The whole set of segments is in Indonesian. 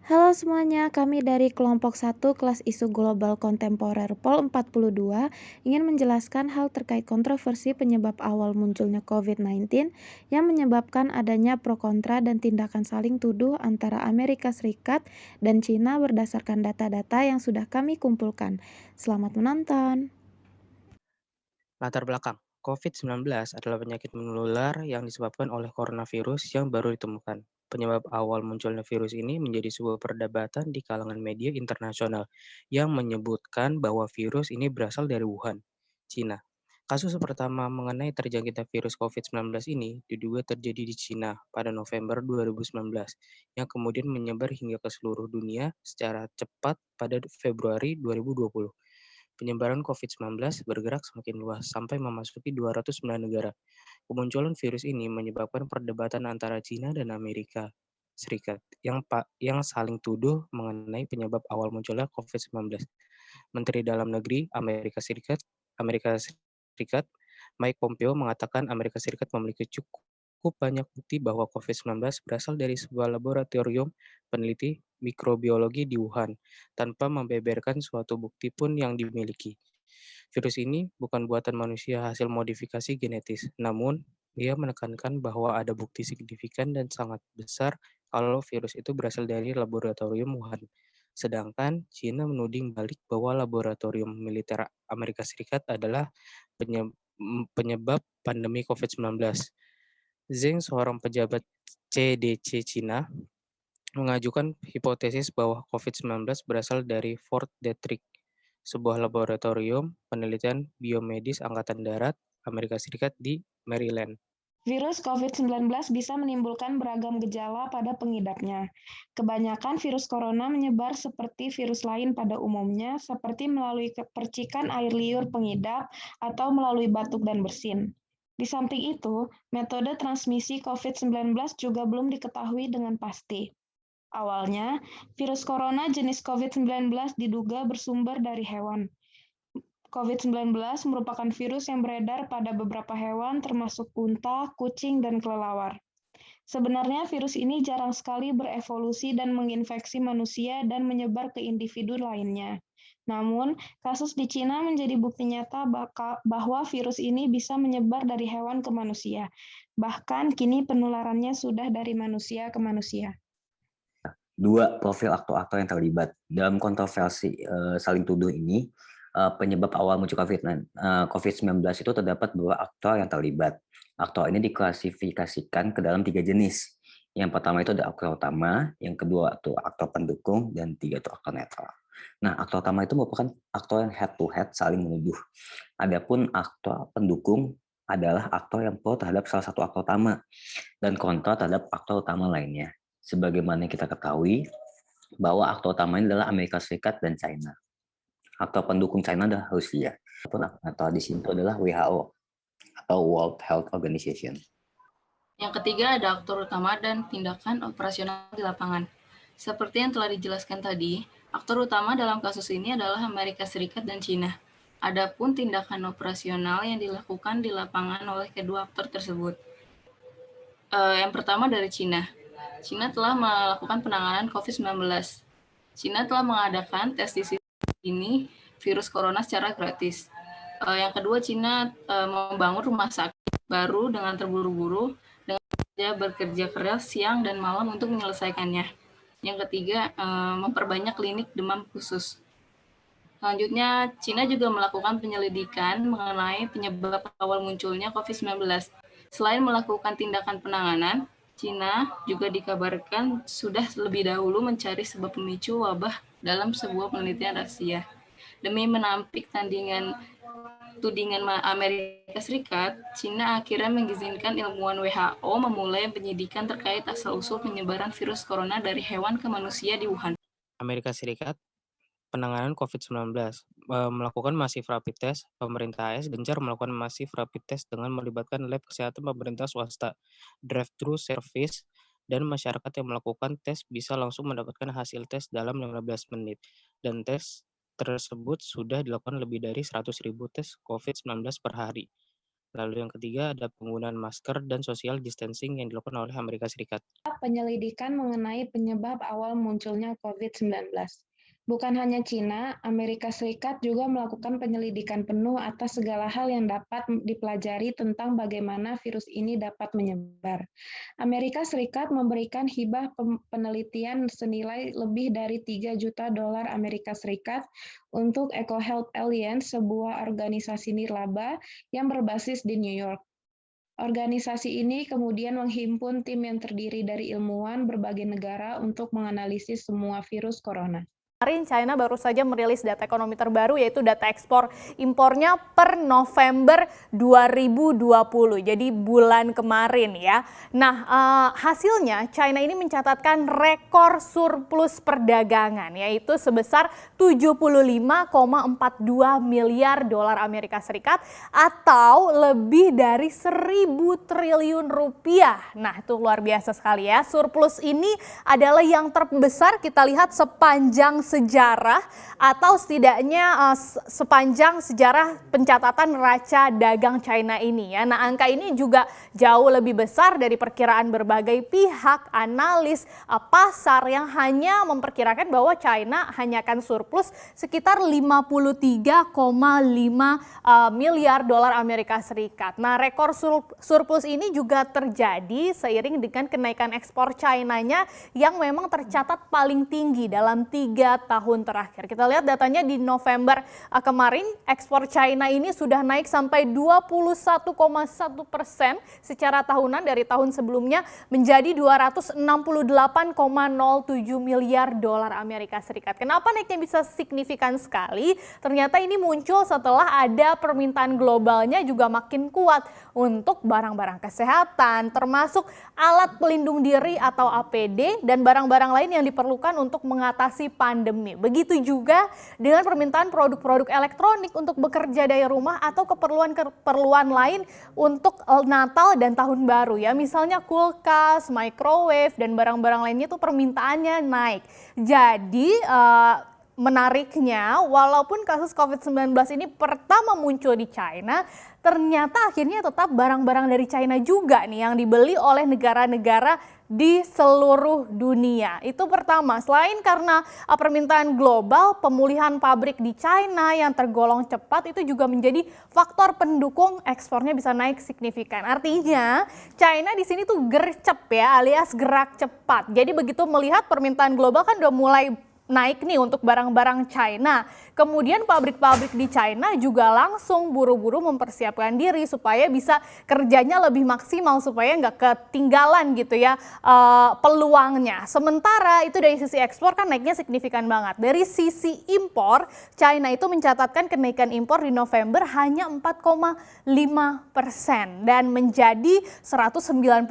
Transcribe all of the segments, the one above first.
Halo semuanya, kami dari kelompok 1 kelas isu global kontemporer POL 42 ingin menjelaskan hal terkait kontroversi penyebab awal munculnya COVID-19 yang menyebabkan adanya pro kontra dan tindakan saling tuduh antara Amerika Serikat dan China berdasarkan data-data yang sudah kami kumpulkan. Selamat menonton! Latar belakang, COVID-19 adalah penyakit menular yang disebabkan oleh coronavirus yang baru ditemukan. Penyebab awal munculnya virus ini menjadi sebuah perdebatan di kalangan media internasional yang menyebutkan bahwa virus ini berasal dari Wuhan, Cina. Kasus pertama mengenai terjangkitnya virus COVID-19 ini diduga terjadi di Cina pada November 2019, yang kemudian menyebar hingga ke seluruh dunia secara cepat pada Februari 2020. Penyebaran COVID-19 bergerak semakin luas sampai memasuki 209 negara. Kemunculan virus ini menyebabkan perdebatan antara China dan Amerika Serikat yang saling tuduh mengenai penyebab awal munculnya COVID-19. Menteri Dalam Negeri Amerika Serikat Mike Pompeo mengatakan Amerika Serikat memiliki cukup banyak bukti bahwa COVID-19 berasal dari sebuah laboratorium peneliti mikrobiologi di Wuhan, tanpa membeberkan suatu bukti pun yang dimiliki. Virus ini bukan buatan manusia hasil modifikasi genetis, namun dia menekankan bahwa ada bukti signifikan dan sangat besar kalau virus itu berasal dari laboratorium Wuhan. Sedangkan China menuding balik bahwa laboratorium militer Amerika Serikat adalah penyebab pandemi COVID-19. Zheng, seorang pejabat CDC Cina, mengajukan hipotesis bahwa COVID-19 berasal dari Fort Detrick, sebuah laboratorium penelitian biomedis Angkatan Darat Amerika Serikat di Maryland. Virus COVID-19 bisa menimbulkan beragam gejala pada pengidapnya. Kebanyakan virus corona menyebar seperti virus lain pada umumnya, seperti melalui percikan air liur pengidap atau melalui batuk dan bersin. Di samping itu, metode transmisi COVID-19 juga belum diketahui dengan pasti. Awalnya, virus corona jenis COVID-19 diduga bersumber dari hewan. COVID-19 merupakan virus yang beredar pada beberapa hewan termasuk unta, kucing, dan kelelawar. Sebenarnya virus ini jarang sekali berevolusi dan menginfeksi manusia dan menyebar ke individu lainnya. Namun, kasus di Cina menjadi bukti nyata bahwa virus ini bisa menyebar dari hewan ke manusia. Bahkan kini penularannya sudah dari manusia ke manusia. Dua profil aktor-aktor yang terlibat dalam kontroversi saling tuduh ini. Penyebab awal muncul COVID-19 itu terdapat dua aktor yang terlibat. Aktor ini diklasifikasikan ke dalam 3 jenis. Yang pertama itu ada aktor utama, yang kedua itu aktor pendukung, dan tiga itu aktor netral. Nah, aktor utama itu merupakan aktor yang head to head saling menuduh. Adapun aktor pendukung adalah aktor yang pro terhadap salah satu aktor utama dan kontra terhadap aktor utama lainnya. Sebagaimana kita ketahui bahwa aktor utamanya adalah Amerika Serikat dan China. Aktor pendukung China adalah Rusia. Atau di sini adalah WHO atau World Health Organization. Yang ketiga ada aktor utama dan tindakan operasional di lapangan. Seperti yang telah dijelaskan tadi, aktor utama dalam kasus ini adalah Amerika Serikat dan China. Adapun tindakan operasional yang dilakukan di lapangan oleh kedua aktor tersebut. Yang pertama dari China. China telah melakukan penanganan COVID-19. China telah mengadakan tes di ini virus corona secara gratis. Yang kedua, China membangun rumah sakit baru dengan terburu-buru, dengan bekerja keras siang dan malam untuk menyelesaikannya. Yang ketiga, memperbanyak klinik demam khusus. Selanjutnya, China juga melakukan penyelidikan mengenai penyebab awal munculnya COVID-19. Selain melakukan tindakan penanganan, China juga dikabarkan sudah lebih dahulu mencari sebab pemicu wabah dalam sebuah penelitian rahasia. Demi menampik tudingan Amerika Serikat, China akhirnya mengizinkan ilmuwan WHO memulai penyidikan terkait asal-usul penyebaran virus corona dari hewan ke manusia di Wuhan. Amerika Serikat penanganan COVID-19 melakukan masif rapid test. Pemerintah AS gencar melakukan masif rapid test dengan melibatkan lab kesehatan pemerintah swasta, drive-thru service, dan masyarakat yang melakukan tes bisa langsung mendapatkan hasil tes dalam 15 menit. Dan tes tersebut sudah dilakukan lebih dari 100.000 tes COVID-19 per hari. Lalu yang ketiga ada penggunaan masker dan social distancing yang dilakukan oleh Amerika Serikat. Penyelidikan mengenai penyebab awal munculnya COVID-19. Bukan hanya Cina, Amerika Serikat juga melakukan penyelidikan penuh atas segala hal yang dapat dipelajari tentang bagaimana virus ini dapat menyebar. Amerika Serikat memberikan hibah penelitian senilai lebih dari 3 juta dolar Amerika Serikat untuk EcoHealth Alliance, sebuah organisasi nirlaba yang berbasis di New York. Organisasi ini kemudian menghimpun tim yang terdiri dari ilmuwan berbagai negara untuk menganalisis semua virus corona. Kemarin China baru saja merilis data ekonomi terbaru, yaitu data ekspor impornya per November 2020, jadi bulan kemarin ya. Nah, hasilnya China ini mencatatkan rekor surplus perdagangan, yaitu sebesar 75,42 miliar dolar Amerika Serikat atau lebih dari 1.000 triliun rupiah. Nah, itu luar biasa sekali ya. Surplus ini adalah yang terbesar kita lihat sepanjang sejarah atau setidaknya sepanjang sejarah pencatatan neraca dagang China ini ya. Nah, angka ini juga jauh lebih besar dari perkiraan berbagai pihak, analis, pasar yang hanya memperkirakan bahwa China hanya akan surplus sekitar 53,5 miliar dolar Amerika Serikat. Nah, rekor surplus ini juga terjadi seiring dengan kenaikan ekspor China-nya yang memang tercatat paling tinggi dalam 3 tahun terakhir. Kita lihat datanya di November kemarin, ekspor China ini sudah naik sampai 21,1% secara tahunan dari tahun sebelumnya menjadi 268,07 miliar dolar Amerika Serikat. Kenapa naiknya bisa signifikan sekali? Ternyata ini muncul setelah ada permintaan globalnya juga makin kuat untuk barang-barang kesehatan, termasuk alat pelindung diri atau APD dan barang-barang lain yang diperlukan untuk mengatasi pandemi. Begitu juga dengan permintaan produk-produk elektronik untuk bekerja dari rumah atau keperluan lain untuk Natal dan Tahun Baru ya. Misalnya kulkas, microwave dan barang-barang lainnya itu permintaannya naik. Jadi menariknya, walaupun kasus COVID-19 ini pertama muncul di China, ternyata akhirnya tetap barang-barang dari China juga nih yang dibeli oleh negara-negara di seluruh dunia. Itu pertama, selain karena permintaan global, pemulihan pabrik di China yang tergolong cepat itu juga menjadi faktor pendukung ekspornya bisa naik signifikan. Artinya China di sini tuh gercep ya, alias gerak cepat. Jadi begitu melihat permintaan global kan udah mulai naik nih untuk barang-barang China. Kemudian pabrik-pabrik di China juga langsung buru-buru mempersiapkan diri supaya bisa kerjanya lebih maksimal, supaya nggak ketinggalan gitu ya peluangnya. Sementara itu dari sisi ekspor kan naiknya signifikan banget. Dari sisi impor, China itu mencatatkan kenaikan impor di November hanya 4,5% dan menjadi 192,65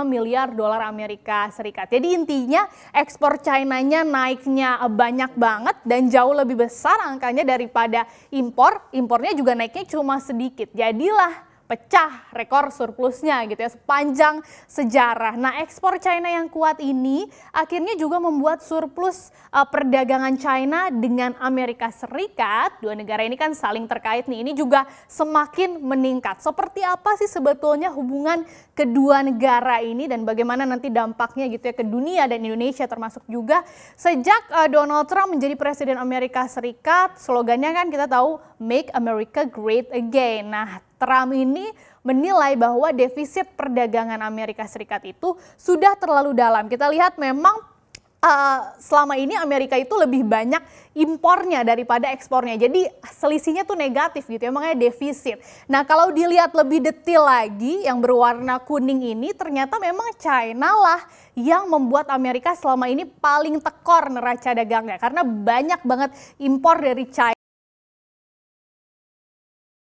miliar dolar Amerika Serikat. Jadi intinya ekspor China-nya naiknya banyak banget dan jauh lebih besar angkanya daripada impor. Impornya juga naiknya cuma sedikit. Jadilah pecah rekor surplusnya gitu ya sepanjang sejarah. Nah, ekspor China yang kuat ini akhirnya juga membuat surplus perdagangan China dengan Amerika Serikat, dua negara ini kan saling terkait nih, ini juga semakin meningkat. Seperti apa sih sebetulnya hubungan kedua negara ini dan bagaimana nanti dampaknya gitu ya ke dunia dan Indonesia termasuk juga. Sejak Donald Trump menjadi presiden Amerika Serikat, slogannya kan kita tahu Make America Great Again. Nah, Trump ini menilai bahwa defisit perdagangan Amerika Serikat itu sudah terlalu dalam. Kita lihat memang selama ini Amerika itu lebih banyak impornya daripada ekspornya. Jadi selisihnya tuh negatif gitu ya, makanya defisit. Nah, kalau dilihat lebih detail lagi yang berwarna kuning ini ternyata memang China lah yang membuat Amerika selama ini paling tekor neraca dagangnya karena banyak banget impor dari China.